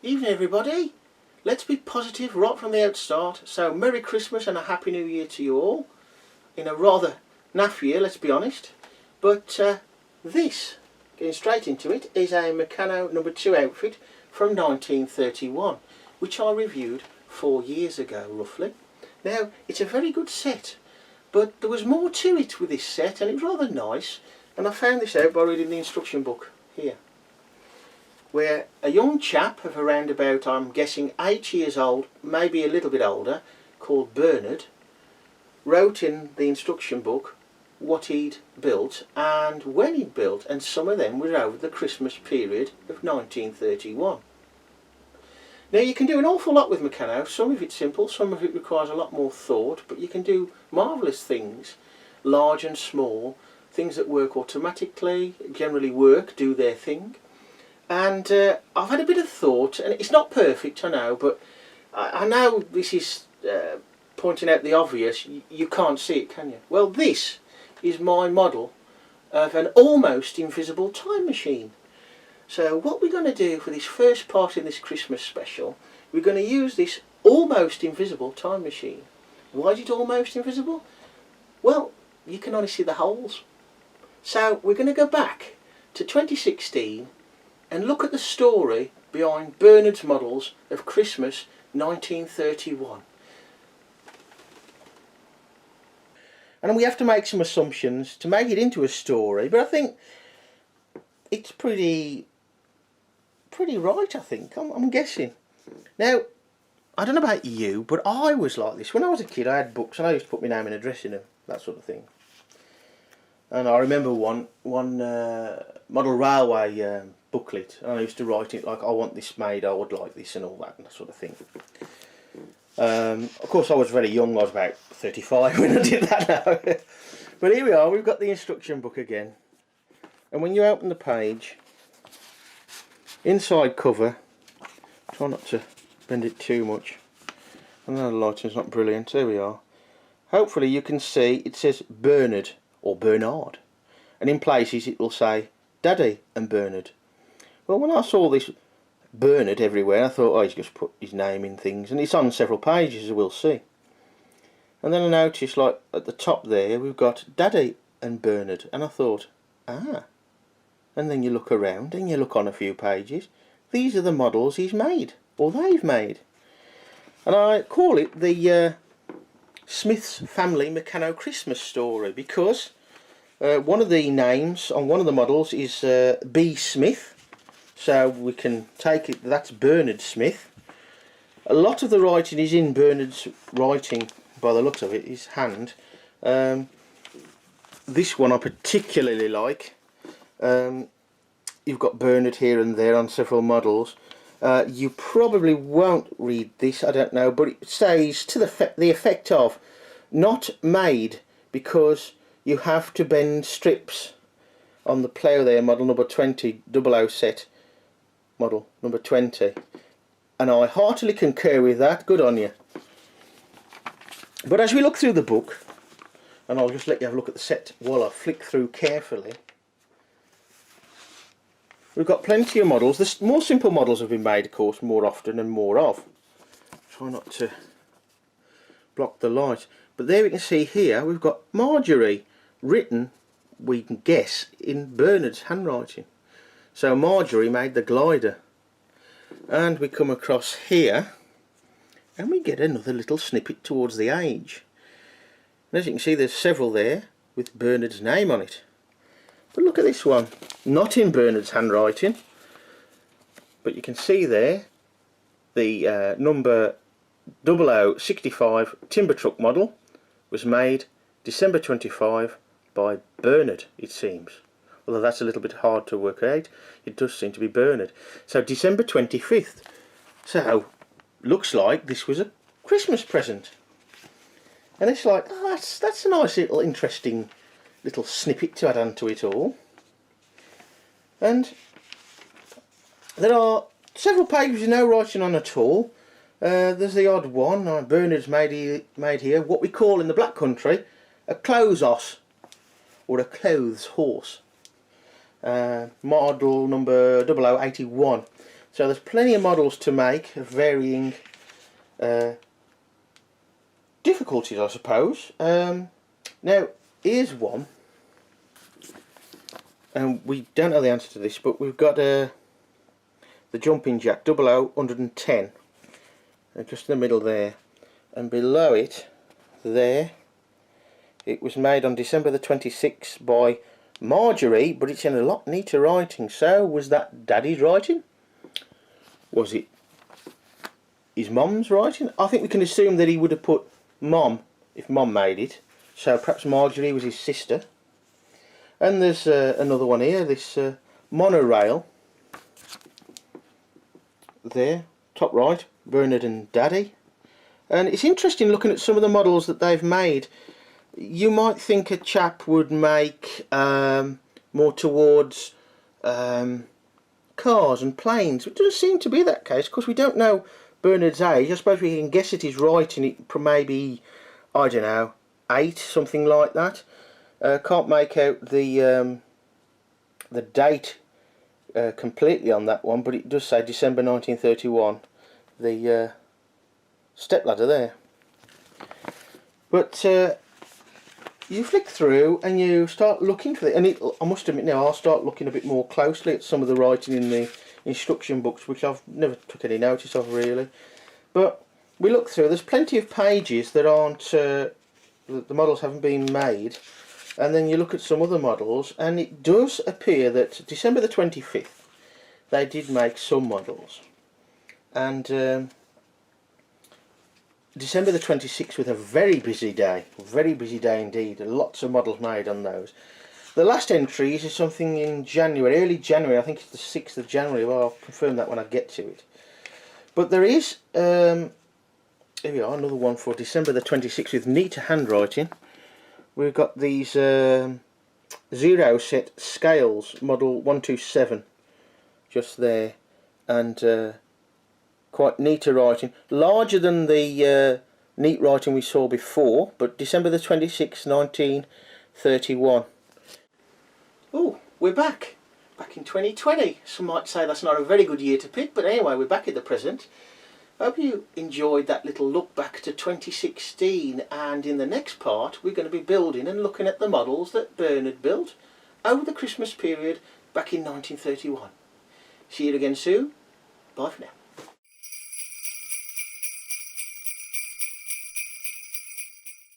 Evening everybody. Let's be positive right from the outstart. So Merry Christmas and a Happy New Year to you all. In a rather naff year, let's be honest. But this, getting straight into it, is a Meccano number 2 outfit from 1931, which I reviewed 4 years ago roughly. Now, it's a very good set, but there was more to it with this set and it was rather nice, and I found this out by reading the instruction book here, where a young chap of around about, I'm guessing 8 years old, maybe a little bit older, called Bernard, wrote in the instruction book what he'd built and when he'd built, and some of them were over the Christmas period of 1931. Now you can do an awful lot with Meccano. Some of it's simple, some of it requires a lot more thought, but you can do marvellous things, large and small, things that work automatically, generally work, do their thing. And I've had a bit of thought, and it's not perfect, I know, but I know this is pointing out the obvious. You can't see it, can you? Well, this is my model of an almost invisible time machine. So what we're going to do for this first part in this Christmas special, we're going to use this almost invisible time machine. Why is it almost invisible? Well, you can only see the holes. So we're going to go back to 2016 and look at the story behind Bernard's models of Christmas 1931. And we have to make some assumptions to make it into a story, but I think it's pretty right, I think. I'm guessing. Now, I don't know about you, but I was like this. When I was a kid, I had books and I used to put my name and address in them, that sort of thing. And I remember one model railway booklet, and I used to write it like, I want this made, I would like this, and all that, and that sort of thing. Of course I was very young, I was about 35 when I did that now. But here we are, we've got the instruction book again. And when you open the page, inside cover, try not to bend it too much. I know the lighting's not brilliant, there we are. Hopefully you can see it says Bernard or Bernard. And in places it will say Daddy and Bernard. Well, when I saw this Bernard everywhere, I thought, oh, he's just put his name in things, and it's on several pages, as we'll see. And then I noticed, like at the top there, we've got Daddy and Bernard, and I thought, ah. And then you look around and you look on a few pages. These are the models he's made, or they've made, and I call it the Smith's Family Meccano Christmas Story because one of the names on one of the models is B. Smith. So we can take it, that's Bernard Smith. A lot of the writing is in Bernard's writing, by the looks of it, his hand. This one I particularly like. You've got Bernard here and there on several models. You probably won't read this, I don't know, but it says to the effect of, not made because you have to bend strips on the plough there, model number 20, 00 set. Model number 20, and I heartily concur with that. Good on you. But as we look through the book, and I'll just let you have a look at the set while I flick through carefully, we've got plenty of models. The more simple models have been made, of course, more often and more of. Try not to block the light, but there we can see here we've got Marjorie written, we can guess, in Bernard's handwriting. So Marjorie made the glider, and we come across here and we get another little snippet towards the age. And as you can see, there's several there with Bernard's name on it. But look at this one, not in Bernard's handwriting, but you can see there the number 0065 timber truck model was made December 25 by Bernard, it seems. Although that's a little bit hard to work out, it does seem to be Bernard. So December 25th. So looks like this was a Christmas present. And it's like, oh, that's a nice little interesting little snippet to add onto it all. And there are several pages with no writing on at all. There's the odd one Bernard's made here, what we call in the Black Country a clothes horse, or a clothes horse. Model number 0081. So there's plenty of models to make of varying difficulties, I suppose. Now here's one, and we don't know the answer to this, but we've got the jumping jack 00-110, just in the middle there, and below it there, it was made on December the 26th by Marjorie, but it's in a lot neater writing. So was that Daddy's writing? Was it his mum's writing? I think we can assume that he would have put Mum if Mum made it, so perhaps Marjorie was his sister. And there's another one here, this monorail there, top right, Bernard and Daddy. And it's interesting looking at some of the models that they've made. You might think a chap would make more towards cars and planes. It doesn't seem to be that case. Of course, we don't know Bernard's age. I suppose we can guess at his writing. It maybe, I don't know, 8, something like that. Can't make out the date completely on that one, but it does say December 1931. The stepladder there. But you flick through and you start looking for it, and I must admit now I'll start looking a bit more closely at some of the writing in the instruction books, which I've never took any notice of really. But we look through, there's plenty of pages that aren't, the models haven't been made, and then you look at some other models and it does appear that December the 25th they did make some models, and December the 26th was a very busy day indeed. Lots of models made on those. The last entries is something in January, early January. I think it's the 6th of January. Well, I'll confirm that when I get to it. But there is, here we are, another one for December the 26th with neat handwriting. We've got these zero set scales, model 127, just there, and quite neater writing, larger than the neat writing we saw before, but December the 26th, 1931. Oh, we're back in 2020. Some might say that's not a very good year to pick, but anyway, we're back at the present. Hope you enjoyed that little look back to 2016, and in the next part we're going to be building and looking at the models that Bernard built over the Christmas period back in 1931. See you again soon. Bye for now.